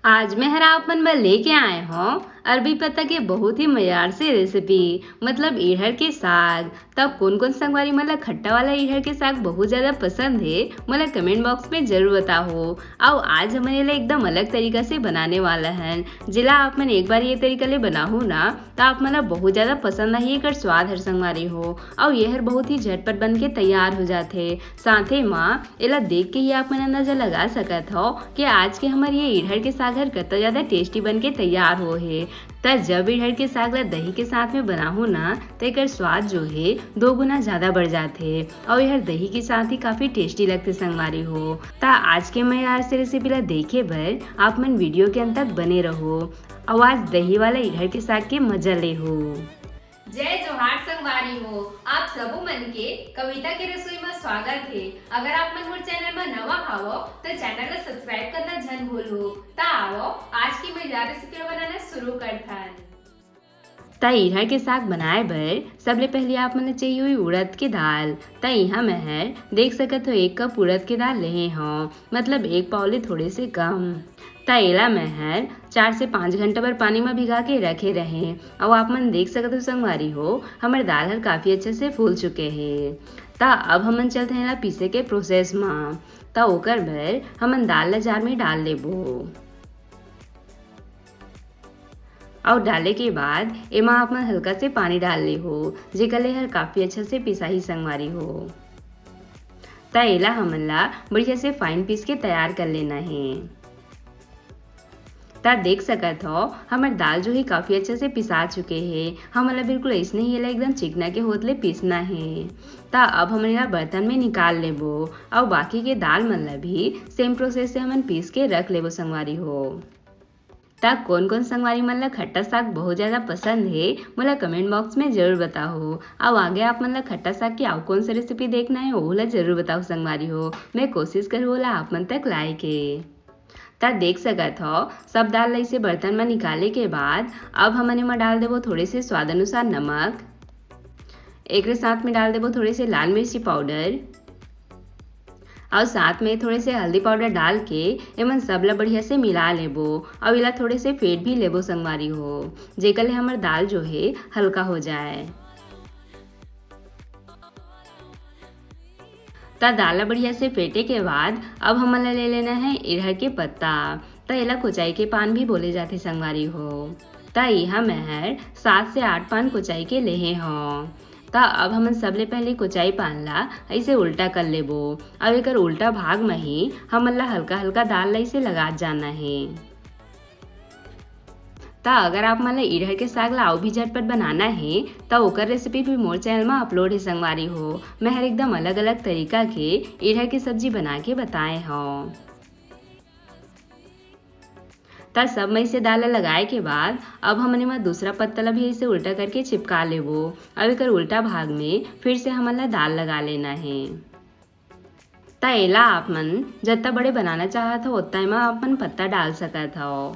आज मैं आपन बर लेके आए हूँ अरबी पत्ता के बहुत ही मजेदार से रेसिपी मतलब इड़हर के साग। तब कौन कौन संगवारी मतलब खट्टा वाला इड़हर के साग बहुत ज्यादा पसंद है मतलब कमेंट बॉक्स में जरूर बताओ। आओ आज हमारे लिए एकदम अलग तरीका से बनाने वाला है। जिला आप मन एक बार ये तरीका ले बनाओ ना तो आप मतलब बहुत ज्यादा पसंद आई कर स्वाद हर संगवारी हो और यह बहुत ही झटपट बन के तैयार हो जाते। साथ ही माँ एला देख के ही आप मन अंदाजा लगा सकत हो कि आज के हमारे ये इड़हर के साग हर कतना ज्यादा टेस्टी बन के तैयार हो है। त जब इड़हर के साग ला दही के साथ में बनाहू ना तो एक स्वाद जो है 2 गुना ज्यादा बढ़ जाते और यह दही के साथ ही काफी टेस्टी लगते संगवारी हो। ता आज के मैं आज से रेसिपी ला देखे भर आप मन वीडियो के अंत तक बने रहो और आज दही वाला इड़हर के साग के मजा ले हो। जय जोहार संगवारी हो आप सबो मन के कविता के रसोई में स्वागत है। अगर आप मन मोर चैनल में नवा हावो तो चैनल को सब्सक्राइब करना झन भूलो। ता आओ आज की मजेदार रेसिपी बनाना शुरू करथन। ता इड़हर के साग बनाए बर सबले पहले आप मन चाहिए हुई उड़द के दाल। ता यहाँ मैं है देख सकत हो 1 कप उड़द के दाल ले हूँ मतलब 1 पाव ले थोड़े से कम। ता एला मैं है 4 से 5 घंटा पर पानी में भिगा के रखे रहे और आप मन देख सकते हो संगवारी हो हमारे दाल हर काफी अच्छे से फूल चुके हैं। ता अब हमन चलते हैं पीसे के प्रोसेस में। ता ओकर भर हमन दाल ला जार में डाल लेबो और डाले के बाद एमा आप मन हल्का से पानी डाल ले हो जेकर ले हर काफी अच्छा से पिसाही संगवारी हो। ता एला हमन ला बढ़िया से फाइन पीस के तैयार कर लेना है। ता देख सकत हो हमार दाल जो है काफी अच्छे से पिसा चुके हैं। हमला बिल्कुल ऐसने ही एकदम चिकना के होतले पीसना है। ता अब हमन बर्तन में निकाल लेबो और बाकी के दाल मन ला भी सेम प्रोसेस से हमन पीस के रख लेबो संगवारी हो। ता कौन कौन संगवारी मन ला खट्टा साग बहुत ज्यादा पसंद है मोला कमेंट बॉक्स में जरूर बताओ। अब आगे आप मन ला खट्टा साग की और कौन सा रेसिपी देखना है वो ला जरूर बताओ संगवारी हो। मैं कोशिश करूँ ला आप मन तक लाए के। ता देख सकत हो सब दाल ला इसे बर्तन में निकाले के बाद अब हमन एमा डाल देबो थोड़े से स्वाद अनुसार नमक। एक साथ में डाल देबो थोड़े से लाल मिर्ची पाउडर और साथ में थोड़े से हल्दी पाउडर डाल के एमन सब ला बढ़िया से मिला लेबो और इला थोड़े से फेट भी लेबो संगवारी हो जेकर ले हमर दाल जो है हल्का हो जाए। ता दाल ला बढ़िया से फेटे के बाद अब हमन ला ले लेना है इड़हर के पत्ता। ता एला कुचाई के पान भी बोले जाते संगवारी हो। ता यहाँ मैं है 7 से 8 पान कुचाई के लेहे हों। ता अब हमन सबले पहले कुचाई पान ला ऐसे उल्टा कर लेबो अब एकर उल्टा भाग में ही हमन ला हल्का हल्का दाल ला इसे लगा जाना है। ता अगर आप मन ला इड़हर के साग ला भी झटपट बनाना है ता ओकर रेसिपी भी मोर चैनल में अपलोड है संगवारी हो। मैं हर एकदम अलग अलग तरीका के इड़हर की सब्जी बना के बताए हूँ। ता सब में इसे दाल लगाए के बाद अब हमने में दूसरा पत्ता ला भी इसे उल्टा करके चिपका लेबो अब एकर उल्टा भाग में फिर से हमन ला दाल लगा लेना है। ता एला आप मन जितना बड़े बनाना चाहत हो उतना में आप मन पत्ता डाल सकत हो।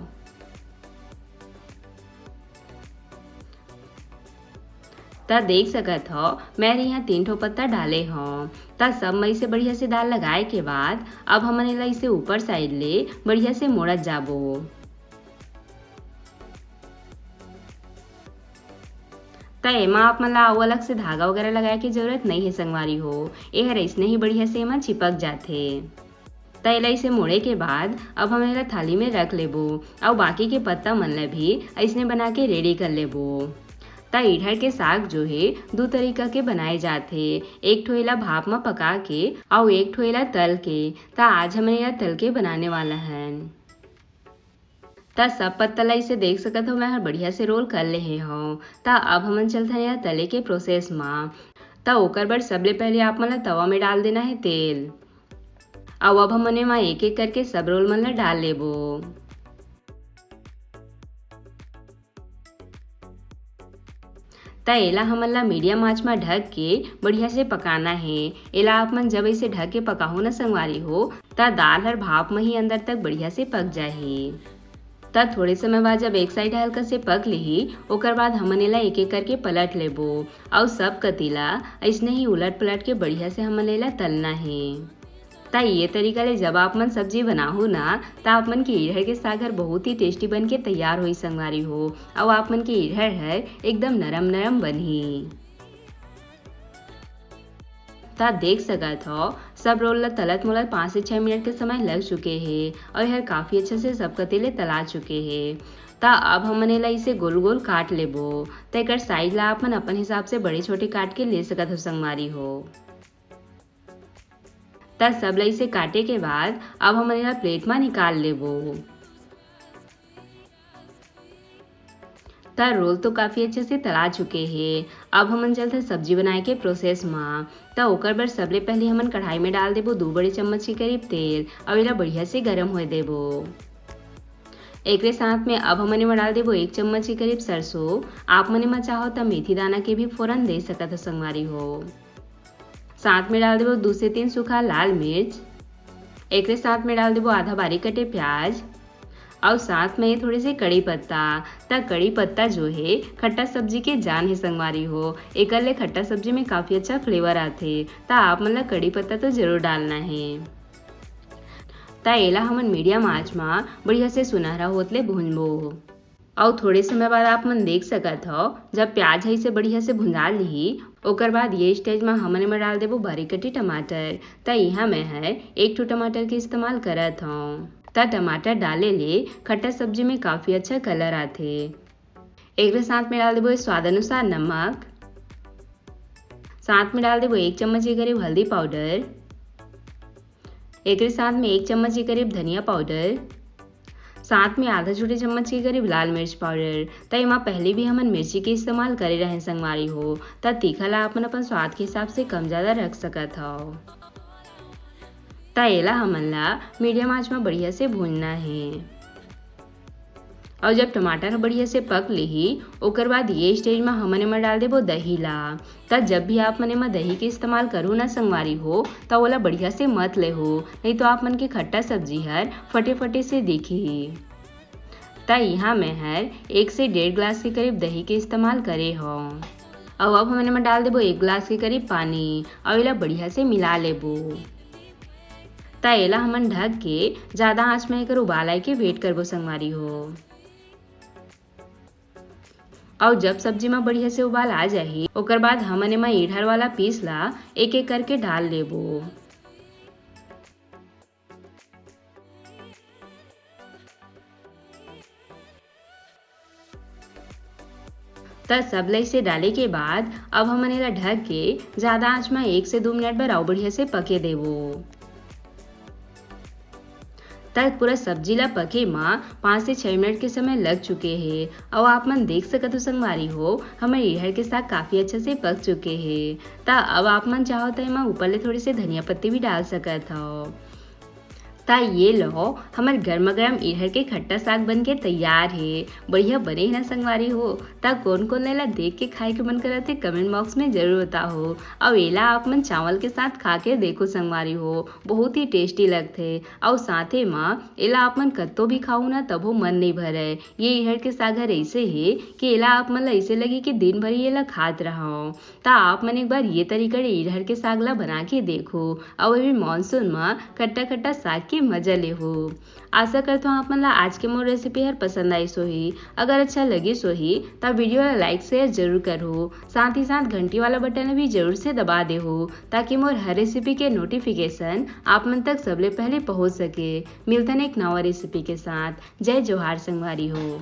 ता देख सकत हो मैं यहाँ 3 ठो पत्ता डाले हूँ। ता सब में इसे बढ़िया से दाल लगाए के बाद अब हमन एला इसे ऊपर साइड ले बढ़िया से मोड़त जाबो। ता एमा आप मन ला अलग से धागा वगैरह लगाए की जरूरत नहीं है संगवारी हो ये हर ऐसने ही बढ़िया से एमा चिपक जाते। ता एला इसे मोड़े के बाद अब हम एला थाली में रख लेबो और बाकी के पत्ता मन ला भी ऐसने बना के रेडी कर लेबो। ता इड़हर के साग जो है 2 तरीका के बनाए जाते एक ठो एला भाप में पका के और एक ठो एला तल के। ता आज हम एला तल के बनाने वाला है। ता सब पत्ता ला इसे देख सकत हो मैं हर बढ़िया से रोल कर ले हूँ। ता अब हमन चलते हैं तले के प्रोसेस में। ता ओकर बर सबले पहले आप मन ला तवा में डाल देना है तेल और अब हमन एमा एक एक करके सब रोल मन ला डाल लेबो। ता एला हमन ला मीडियम आंच में ढक के बढ़िया से पकाना है। एला आप मन जब इसे ढक के पकाहो ना संगवारी हो ता दाल हर भाप में ही अंदर तक बढ़िया से पक जाही। ता थोड़े समय बाद जब एक साइड हल्का से पक ली ओकर बाद हमन एला एक एक करके पलट लेबो और सब कतीला ऐसने ही उलट पलट के बढ़िया से हमन एला तलना है। ता ये तरीका ले जब आप मन सब्जी बनाहू ना ता आप मन के इरहर के साग हर बहुत ही टेस्टी बन के तैयार होई संगवारी हो और आप मन के इरहर है एकदम नरम नरम बनही। ता देख सकत हो सब रोल ला तलत मोलत 5 से 6 मिनट के समय लग चुके हैं और यह काफी अच्छे से सब कतेले तला चुके हैं। ता अब हमने ला इसे गोल गोल काट लेबो। ता एकर साइज ला अपन अपन हिसाब से बड़े छोटे काट के ले सकत हो संगवारी हो। ता सब ला इसे काटे के बाद अब हमने ला प्लेट में निकाल लेबो। ता रोल तो काफी अच्छे से तला चुके हैं। अब हमन चलते सब्जी बनाए के प्रोसेस में। ता ओकर बर सबले पहले हमन कढ़ाई में डाल देबो 2 बड़े चम्मच के करीब तेल और इला बढ़िया से गरम होए देबो। एक साथ में अब हमने में डाल देबो 1 चम्मच के करीब सरसों। आप मने में चाहो तो मेथी दाना के भी फोरन दे सकत हो संगवारी हो। साथ में डाल देबो 2 से 3 सूखा लाल मिर्च। एक साथ में डाल देबो आधा बारीक कटे प्याज और साथ में थोड़े से कड़ी पत्ता। ता कड़ी पत्ता जो है खट्टा सब्जी के जान है संगवारी हो। एक ले खट्टा सब्जी में काफी अच्छा फ्लेवर आथे। ता आप मन ला कड़ी पत्ता तो जरूर डालना है। ता एला हमन मीडियम आंच में बढ़िया से सुनहरा होतले भूनबो और थोड़े समय बाद आप मन देख सकत हो जब प्याज है से बढ़िया से भुंजा ली ओकर बाद ये स्टेज में हमने में डाल देबो बारीक कटी टमाटर। ता यहाँ में है 1 टमाटर के इस्तेमाल करत हूँ। ता टमाटर डाले ले खट्टा सब्जी में काफी अच्छा कलर आथे। एक साथ में डाल देबो स्वाद अनुसार नमक। साथ में डाल देबो 1 चम्मच के करीब हल्दी पाउडर। एक साथ में 1 चम्मच के करीब धनिया पाउडर। साथ में आधा छोटे चम्मच के करीब लाल मिर्च पाउडर। ता एमा पहले भी हमन मिर्ची के इस्तेमाल करे रहे संगवारी हो। ता तीखा ला अपन स्वाद के हिसाब से कम ज्यादा रख सकत हो। ता एला हमन ला मीडियम आंच में बढ़िया से भूनना है और जब टमाटर बढ़िया से पक ली ओकर बाद ये स्टेज में हमने में डाल देबो दही ला। ता जब भी आप मने में दही के इस्तेमाल करू ना संगवारी हो ता ओला बढ़िया से मत ले हो नहीं तो आप मन के खट्टा सब्जी हर फटे फटे से दिखी। ता यहाँ में है 1 से 1.5 गिलास के करीब दही के इस्तेमाल करे हो और अब हमने में डाल देबो 1 गिलास के करीब पानी और इला बढ़िया से मिला लेबो। ता एला हमन ढक के ज्यादा आंच में एकर उबाल आए के वेट करबो संगवारी हो और जब सब्जी में बढ़िया से उबाल आ जाही ओकर बाद हमने में इरहर वाला पीस ला एक एक करके डाल लेबो। ता सब ला इसे डाले के बाद अब हमने ला ढक के ज्यादा आंच में 1 से 2 मिनट बर और बढ़िया से पके देबो। तक पूरा सब्जी ला पके माँ 5 से 6 मिनट के समय लग चुके हैं और आप मन देख सकत हो संगवारी हो हमारे इरहर के साग काफी अच्छे से पक चुके हैं। ता अब आप मन चाहो तो एमा ऊपर ले थोड़ी से धनिया पत्ती भी डाल सकत हो। ता ये लो हमारे गर्मा गर्म इरहर के खट्टा साग बन के तैयार है। बढ़िया बने ना संगवारी हो। ता कौन कौन लेला देख के खाए के मन करते कमेंट बॉक्स में जरूर बताओ और एला आप मन चावल के साथ खा के देखो संगवारी हो बहुत ही टेस्टी लगते और साथे माँ एला आप मन कत्तो भी खाऊ ना तबो मन नहीं भरे। ये इरहर के साग हर ऐसे है कि एला आप मन ला ऐसे लगे कि दिन भर ये ला खात रहो। ता आप मन एक बार ये तरीका इरहर के साग ला बना के देखो और भी मानसून में खट्टा खट्टा साग के मजा ले हो। आशा करता हूँ आप मन ला आज के मोर रेसिपी हर पसंद आई सोही। अगर अच्छा लगे सोही तब वीडियो ला लाइक शेयर जरूर करो। साथ ही साथ घंटी वाला बटन भी जरूर से दबा दे हो ताकि मोर हर रेसिपी के नोटिफिकेशन आप मन तक सबले पहले पहुँच सके। मिलते हैं एक नवा रेसिपी के साथ। जय जोहार संगवारी हो।